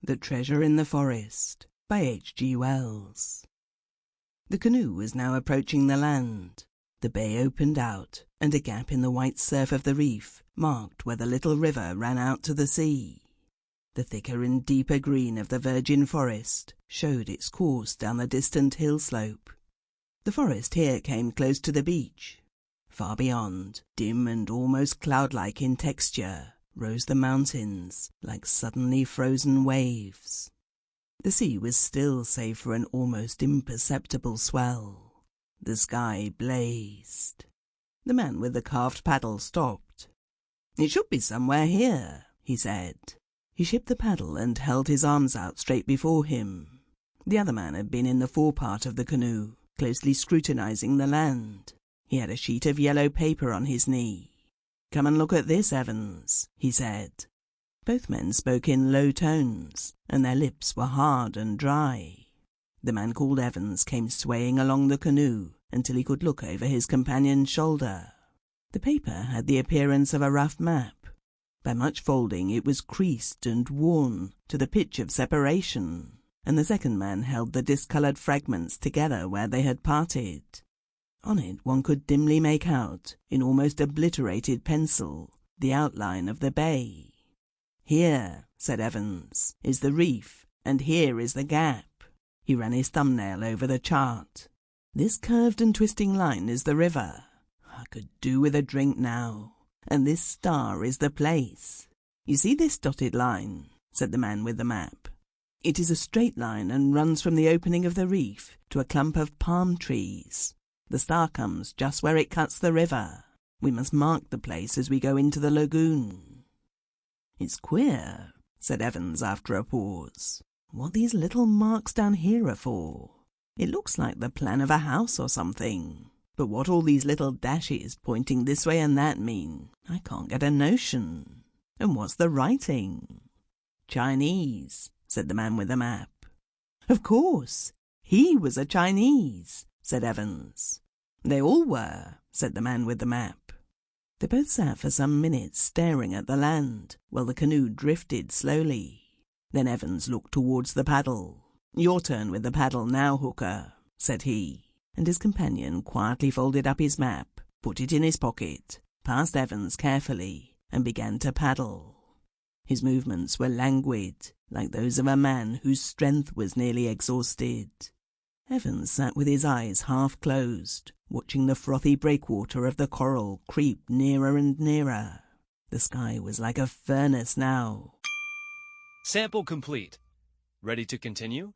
The Treasure in the Forest by H.G. Wells. The canoe was now approaching the land. The bay opened out, and a gap in the white surf of the reef marked where the little river ran out to the sea. The thicker and deeper green of the virgin forest showed its course down the distant hill slope. The forest here came close to the beach. Far beyond, dim and almost cloud-like in texture, rose the mountains like suddenly frozen waves. The sea was still save for an almost imperceptible swell. The sky blazed. The man with the carved paddle stopped. "It should be somewhere here," he said. He shipped the paddle and held his arms out straight before him. The other man had been in the forepart of the canoe, closely scrutinizing the land. He had a sheet of yellow paper on his knee. "Come and look at this, Evans," he said. Both men spoke in low tones, and their lips were hard and dry. The man called Evans came swaying along the canoe until he could look over his companion's shoulder. The paper had the appearance of a rough map. By much folding it was creased and worn to the pitch of separation, and the second man held the discoloured fragments together where they had parted. On it one could dimly make out, in almost obliterated pencil, the outline of the bay. "Here," said Evans, "is the reef, and here is the gap." He ran his thumbnail over the chart. "This curved and twisting line is the river. I could do with a drink now. And this star is the place. You see this dotted line?" said the man with the map. "It is a straight line and runs from the opening of the reef to a clump of palm trees. The star comes just where it cuts the river. We must mark the place as we go into the lagoon." "It's queer," said Evans after a pause, "what these little marks down here are for. It looks like the plan of a house or something. But what all these little dashes pointing this way and that mean, I can't get a notion. And what's the writing?" "Chinese," said the man with the map. "Of course, he was a Chinese," said Evans. "They all were," said the man with the map. They both sat for some minutes staring at the land, while the canoe drifted slowly. Then Evans looked towards the paddle. "Your turn with the paddle now, Hooker," said he, and his companion quietly folded up his map, put it in his pocket, passed Evans carefully, and began to paddle. His movements were languid, like those of a man whose strength was nearly exhausted. Evans sat with his eyes half closed, watching the frothy breakwater of the coral creep nearer and nearer. The sky was like a furnace now. Sample complete. Ready to continue?